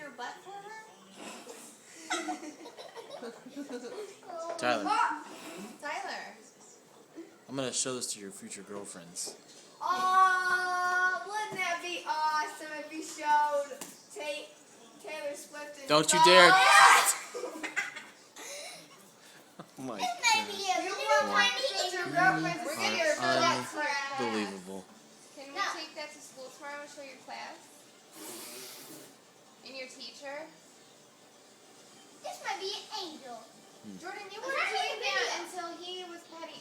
your butt for her? Tyler, Tyler. I'm gonna show this to your future girlfriends. Oh, wouldn't that be awesome if you showed Taylor Swift and Don't you dare! Oh, Oh my you God. want your girlfriend to see her for that crap. Unbelievable. Can we take that to school tomorrow and show your class? And your teacher? This might be an angel. Jordan, you weren't doing that until he was petting